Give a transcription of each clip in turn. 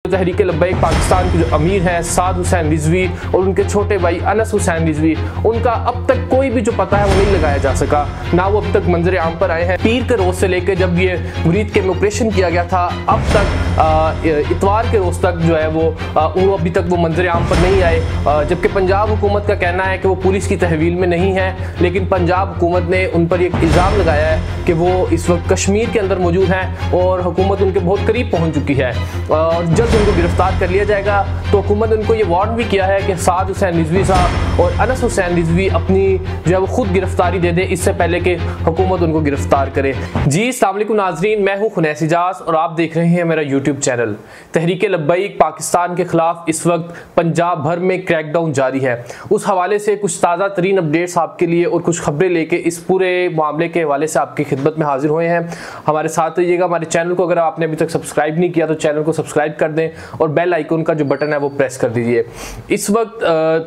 तहरीक लब्बैक पाकिस्तान के जो अमीर हैं साद हुसैन रिजवी और उनके छोटे भाई अनस हुसैन रिजवी, उनका अब तक कोई भी जो पता है वो नहीं लगाया जा सका, ना वो अब तक मंजर आम पर आए हैं। पीर के रोज़ से लेकर जब ये मुरीद के में ऑपरेशन किया गया था अब तक इतवार के रोज़ तक जो है वो अभी तक वो मंजर आम पर नहीं आए, जबकि पंजाब हुकूमत का कहना है कि वो पुलिस की तहवील में नहीं है। लेकिन पंजाब हुकूमत ने उन पर एक इल्ज़ाम लगाया है कि वो इस वक्त कश्मीर के अंदर मौजूद हैं और हुकूमत उनके बहुत करीब पहुँच चुकी है और जल्द उनको गिरफ्तार कर लिया जाएगा। तो हुकूमत ने उनको ये वार्न भी किया है कि साद हुसैन रिजवी साहब और अनस हुसैन रिजवी अपनी जो है वो खुद गिरफ्तारी दे दे इससे पहले कि हुकूमत उनको गिरफ्तार करे। जी अस्सलाम वालेकुम नाजरीन, मैं हूँ खुनैस इजाज़ और आप देख रहे हैं मेरा यूट्यूब चैनल। तहरीक लब्बैक पाकिस्तान के खिलाफ इस वक्त पंजाब भर में क्रैकडाउन जारी है। उस हवाले से कुछ ताज़ा तरीन अपडेट्स आपके लिए और कुछ खबरें लेके इस पूरे मामले के हवाले से आपकी खिदमत में हाजिर हुए हैं। हमारे साथ रहिएगा। हमारे चैनल को अगर आपने अभी तक सब्सक्राइब नहीं किया तो चैनल को सब्सक्राइब कर दें और बेल आइकन का जो बटन है वो प्रेस कर दीजिए। इस वक्त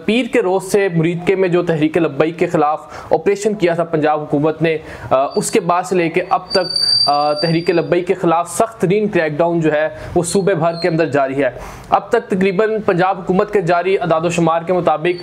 पीर के रोज़ से मुरीद के में जो तहरीक लब्बैक के खिलाफ ऑपरेशन किया था पंजाब हुकूमत ने, उसके बाद से लेके अब तक तहरीक लब्बैक के खिलाफ सख्त तरीन क्रैकडाउन जो है वो सूबे भर के अंदर जारी है। अब तक तकरीबन पंजाब हुकूमत के जारी अदाद-ओ-शुमार के मुताबिक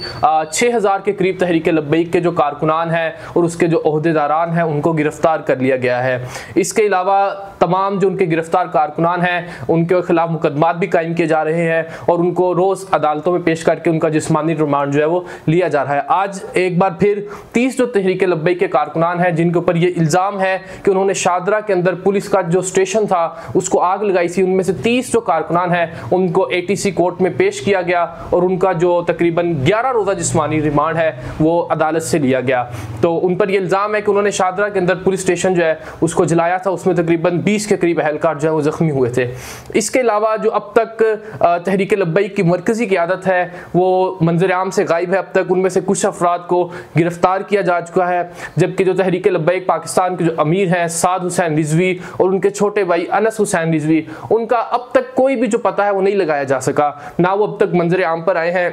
6000 के करीब तहरीक लब्बैक के जो कारकुनान हैं और उसके जो ओहदेदारान हैं उनको गिरफ्तार कर लिया गया है। इसके अलावा तमाम जो उनके गिरफ्तार कारकुनान हैं उनके खिलाफ मुकदमात भी कायम किए जा रहे हैं और उनको रोज़ अदालतों में पेश करके उनका जिस्मानी रिमांड जो है वो लिया जा रहा है। आज एक बार फिर 30 जो तहरीक लब्बैक के कारकुनान हैं जिनके ऊपर ये इल्ज़ाम है कि उन्होंने शादरा के अंदर पुलिस का जो स्टेशन था उसको आग लगाई थी, उनमें से 30 जो कारकुनान हैं उनको ATC कोर्ट में पेश किया गया और उनका जो तकरीबन 11 रोज़ा जिस्मानी रिमांड है वो अदालत से लिया गया। तो उन पर यह इल्ज़ाम है कि उन्होंने शादरा के अंदर पुलिस स्टेशन जो है उसको जलाया था, उसमें तकरीबन 20 के करीब अहलकार जो है वो ज़ख्मी हुए थे। इसके अलावा जो अब तक तहरीक लब्बैक की मरकज़ी क़यादत है वो मंजर आम से गायब है। अब तक उनमें से कुछ अफराद को गिरफ्तार किया जा चुका है, जबकि जो तहरीक लब्बैक पाकिस्तान के जो अमीर हैं साद हुसैन रिजवी और उनके छोटे भाई अनस हुसैन रिजवी, उनका अब तक कोई भी जो पता है वो नहीं लगाया जा सका, ना वो अब तक मंजर आम पर आए हैं।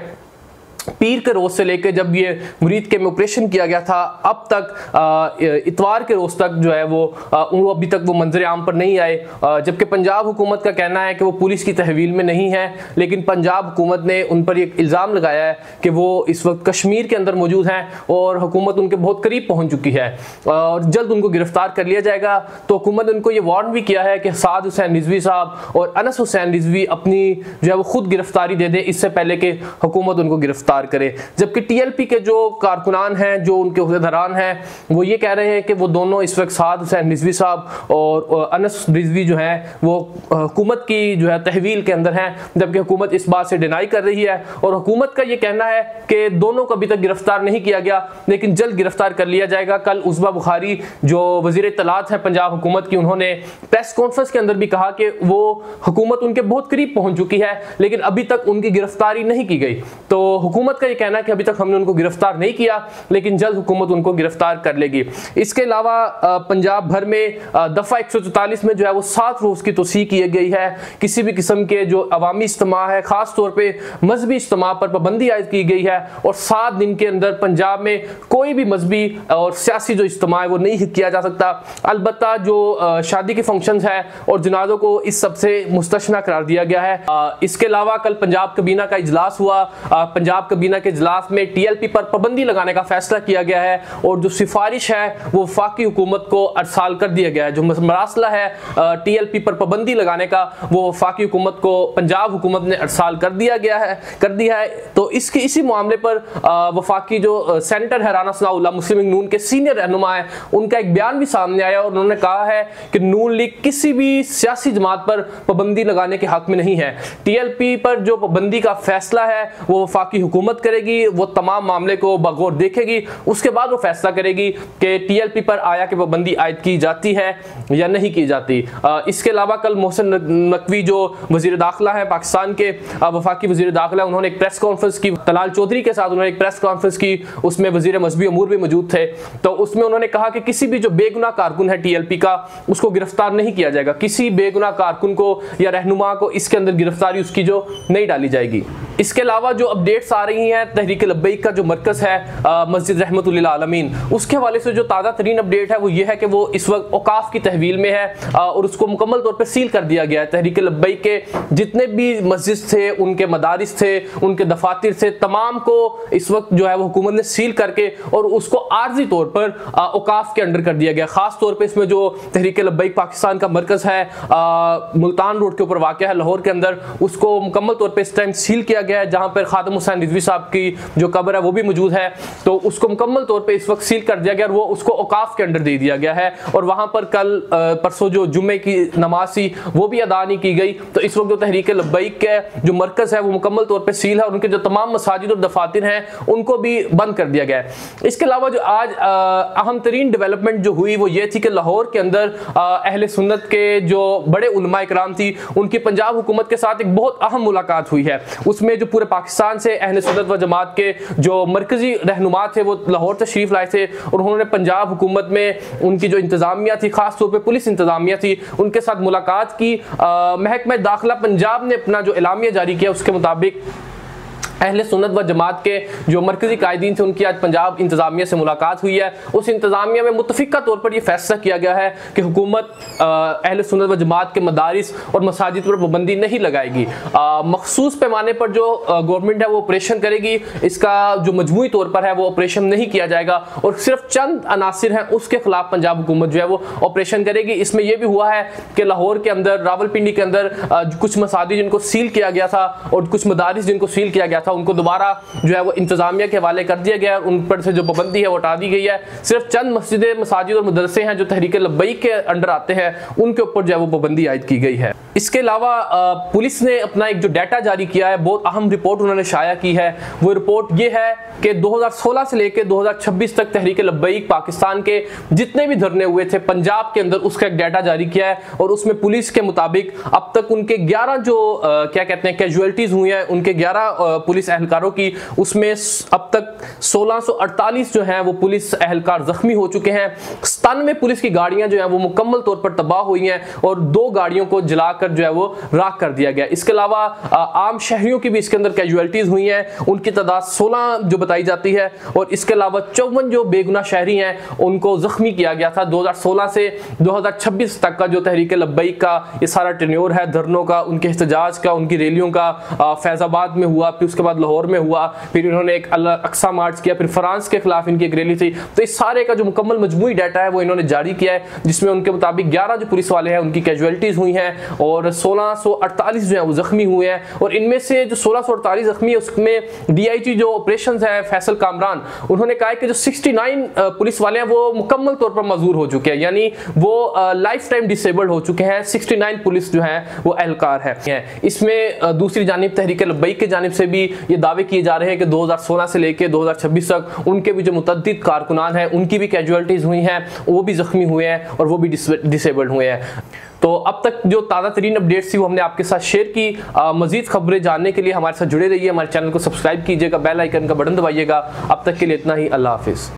पीर के रोज़ से लेकर जब ये मुरीद के में ऑपरेशन किया गया था अब तक इतवार के रोज़ तक जो है वो अभी तक वो मंजर आम पर नहीं आए, जबकि पंजाब हुकूमत का कहना है कि वो पुलिस की तहवील में नहीं है। लेकिन पंजाब हुकूमत ने उन पर एक इल्ज़ाम लगाया है कि वो इस वक्त कश्मीर के अंदर मौजूद हैं और हुकूमत उनके बहुत करीब पहुँच चुकी है और जल्द उनको गिरफ्तार कर लिया जाएगा। तो हुकूमत ने उनको ये वार्न भी किया है कि साद हुसैन रिजवी साहब और अनस हुसैन रिजवी अपनी जो है वो खुद गिरफ्तारी दे दे इससे पहले कि हुकूमत उनको गिरफ्तार करे। जबकि TLP के जो कारकुनान हैं जो उनके ओहदेदारान हैं वो ये कह रहे हैं कि वो दोनों इस वक्त साद हुसैन रिजवी साहब और अनस रिजवी जो हैं वो हुकूमत की जो है तहवील के अंदर हैं, जबकि हुकूमत इस बात से डिनाई कर रही है और हुकूमत का ये कहना है कि दोनों को अभी तक गिरफ्तार नहीं किया गया लेकिन जल्द गिरफ्तार कर लिया जाएगा। कल उज़मा बुखारी जो वज़ीर इत्तलात है पंजाब हुकूमत की, उन्होंने प्रेस कॉन्फ्रेंस के अंदर भी कहा कि वो हुकूमत उनके बहुत करीब पहुँच चुकी है लेकिन अभी तक उनकी गिरफ्तारी नहीं की गई। तो हुकूमत का ये कहना है कि अभी तक हमने उनको गिरफ्तार नहीं किया लेकिन जल्द हुकूमत उनको गिरफ्तार कर लेगी। इसके अलावा पंजाब भर में दफ़ा 144 में जो है वो 7 रोज़ की तोसी की गई है। किसी भी किस्म के जो अवामी इज्तिमा है ख़ास तौर पे मजहबी इज्तिमा पर पाबंदी आयद की गई है और 7 दिन के अंदर पंजाब में कोई भी मजहबी और सियासी जो इज्तिमा है वो नहीं किया जा सकता। अलबत्ता जो शादी के फंक्शंस है और जनाज़ों को इस सबसे मुस्तस्ना करार दिया गया है। इसके अलावा कल पंजाब कबीना का इजलास हुआ। पंजाब कबीना के इजलास में TLP पर पाबंदी लगाने का फैसला किया गया है और जो सिफारिश है वो वफाकी हुकूमत को अरसाल कर दिया गया है। जो मरासला है TLP पर पाबंदी लगाने का वो वफाकी हुकूमत को पंजाब हुकूमत ने अरसाल कर दिया है। तो इसके इसी मामले पर वफाकी जो सेनेटर है राना सनाउल्लाह मुस्लिम लीग नून के सीनियर रहनुमा है, उनका एक बयान भी सामने आया और उन्होंने कहा है कि नून लीग किसी भी सियासी जमात पर पाबंदी लगाने के हक में नहीं है। TLP पर जो पाबंदी का फैसला है वो वफाकी हुकूमत करेगी, वो तमाम मामले को बगौर देखेगी, उसके बाद वो फैसला करेगी कि TLP पर आया कि पाबंदी आयद की जाती है या नहीं की जाती। इसके अलावा कल मोहसिन नकवी जो वज़ीर दाखिला है पाकिस्तान के वफाकी वज़ीर दाखिला, उन्होंने एक प्रेस कॉन्फ्रेंस की तलाल चौधरी के साथ उन्होंने एक प्रेस कॉन्फ्रेंस की, उसमें वज़ीर मजहबी अमूर भी मौजूद थे। तो उसमें उन्होंने कहा कि किसी भी जो बेगुनाह कारकुन है TLP का उसको गिरफ्तार नहीं किया जाएगा, किसी बेगुनाह कारकुन को या रहनुमा को इसके अंदर गिरफ्तारी उसकी जो नहीं डाली जाएगी। इसके अलावा जो अपडेट्स आ रही हैं तहरीक लब्बैक का जो मरकज़ है मस्जिद रहमतुल्लिल आलमीन, उसके हवाले से जो ताज़ा तरीन अपडेट है वो ये है कि वो इस वक्त औकाफ की तहवील में है और उसको मुकम्मल तौर पर सील कर दिया गया है। तहरीक लब्बैक के जितने भी मस्जिद थे, उनके मदारिस थे, उनके दफातर से तमाम को इस वक्त जो है वो हुकूमत ने सील करके और उसको आर्जी तौर पर औकाफ के अंडर कर दिया गया। खास तौर पर इसमें जो तहरीक लब्बैक पाकिस्तान का मरकज़ है मुल्तान रोड के ऊपर वाक़या है लाहौर के अंदर, उसको मुकम्मल तौर पर इस टाइम सील किया गया है, जहां पर खादिम हुसैन रिजवी साहब की जो कब्र है वो भी मौजूद है। तो उसको मुकम्मल तौर पे इस वक्त सील कर दिया गया और वो उसको औकाफ के अंडर दे दिया गया है और वहां पर कल परसों जो जुम्मे की नमाज थी वो भी अदा नहीं की गई। तो इस वक्त जो तहरीक लब्बैक के जो मरकज़ है वो मुकम्मल तौर पर सील है और उनके जो तमाम मसाजिद और दफातर हैं उनको भी बंद कर दिया गया है। इसके अलावा जो आज अहम तरीन डेवलपमेंट जो हुई वो ये थी कि लाहौर के अंदर अहले सुन्नत के जो बड़े उलमा इकराम थी उनकी पंजाब हुकूमत के साथ एक बहुत अहम मुलाकात हुई है। उसमें जो पूरे पाकिस्तान से अहले सुन्नत व जमात के जो मरकजी रहनुमा थे वो लाहौर तशरीफ लाए थे और उन्होंने पंजाब हुकूमत में उनकी जो इंतजामिया थी, खास तौर पे पुलिस इंतजामिया थी, उनके साथ मुलाकात की। महकमा दाखिला पंजाब ने अपना जो एलामिया जारी किया उसके मुताबिक अहले सुन्नत व जमात के जो मरकजी कायदीन थे उनकी आज पंजाब इंतजामिया से मुलाकात हुई है। उस इंतजामिया में मुतफिका तौर पर यह फैसला किया गया है कि हुकूमत अहले सुन्नत व जमात के मदारिस और मसाजिद पर पाबंदी नहीं लगाएगी। मखसूस पैमाने पर जो गवर्नमेंट है वो ऑपरेशन करेगी, इसका जो मजमूई तौर पर है वो ऑपरेशन नहीं किया जाएगा और सिर्फ चंद अनासिर हैं उसके खिलाफ पंजाब हुकूमत जो है वो ऑपरेशन करेगी। इसमें यह भी हुआ है कि लाहौर के अंदर, रावलपिंडी के अंदर कुछ मसाजिद जिनको सील किया गया था और कुछ मदारिस जिनको सील किया गया था उनको दोबारा जो है वो इंतजामिया के हवाले कर दिया गया, उन पर से जो पाबंदी है वो हटा दी गई है। सिर्फ चंद मस्जिदें, मसाजिद और मदरसे हैं जो तहरीक लब्बैक के अंडर आते हैं, उनके ऊपर जो है वो पाबंदी आयद की गई है। इसके अलावा पुलिस ने अपना एक जो डाटा जारी किया है, बहुत अहम रिपोर्ट उन्होंने शाया की है। वो रिपोर्ट ये है कि 2016 से लेकर 2026 तक तहरीक लब्बैक पाकिस्तान के जितने भी धरने हुए थे पंजाब के अंदर, उसका एक डाटा जारी किया है और उसमें पुलिस के मुताबिक अब तक उनके 11 जो क्या कहते हैं कैजुअलिटीज हुई हैं, उनके 11 पुलिस एहलकारों की, उसमें अब तक 1648 जो हैं वो पुलिस एहलकार जख्मी हो चुके हैं। 97 पुलिस की गाड़ियां जो है वो मुकम्मल तौर पर तबाह हुई हैं और 2 गाड़ियों को जलाकर जो है वो राख कर दिया गया। इसके अलावा आम शहरियों की भी इसके अंदर कैजुअलिटीज हुई हैं, उनकी तादाद 16 जो बताई जाती है और इसके अलावा 54 जो बेगुनाह शहरी हैं उनको जख्मी किया गया था। 2016 से 2026 तक का जो तहरीक लब्बैक का ये सारा टेन्योर है, धरनों का, उनके एहतजाज का, उनकी रैलियों का, फैजाबाद में हुआ, फिर उसके बाद लाहौर में हुआ, फिर इन्होंने एक अक्सा मार्च किया, फिर फ्रांस के खिलाफ इनकी एक रैली थी। तो इस सारे का जो मुकम्मल मजमूई डाटा है वो इन्होंने जारी किया है, जिसमें उनके मुताबिक 11 जो पुलिस वाले हैं उनकी कैजुअलिटीज हुई हैं और 1648 जो है वो जख्मी हुए हैं। और इनमें से जो 1648 जख्मी है उसमें डीआईजी जो ऑपरेशंस है फैसल कामरान, उन्होंने कहा है कि जो 69 पुलिस वाले हैं वो मुकम्मल तौर पर मजूर हो चुके हैं, यानी वो लाइफ टाइम डिसेबल्ड हो चुके हैं। 69 पुलिस जो है वो एहलकार है। इसमें दूसरी जानिब तहरीक लब्बैक की जानिब से भी ये दावे किए जा रहे हैं कि 2016 से लेकर 2026 तक उनके भी जो मुतअद्दिद कारकुनान हैं उनकी भी कैजुअलिटीज हुई हैं, वो भी जख्मी हुए हैं और वो भी डिसेबल्ड हुए हैं। तो अब तक जो ताज़ा तरीन अपडेट्स थी वो हमने आपके साथ शेयर की। मजीद खबरें जानने के लिए हमारे साथ जुड़े रहिए, हमारे चैनल को सब्सक्राइब कीजिएगा, बेल आइकन का बटन दबाइएगा। अब तक के लिए इतना ही, अल्लाह हाफिज़।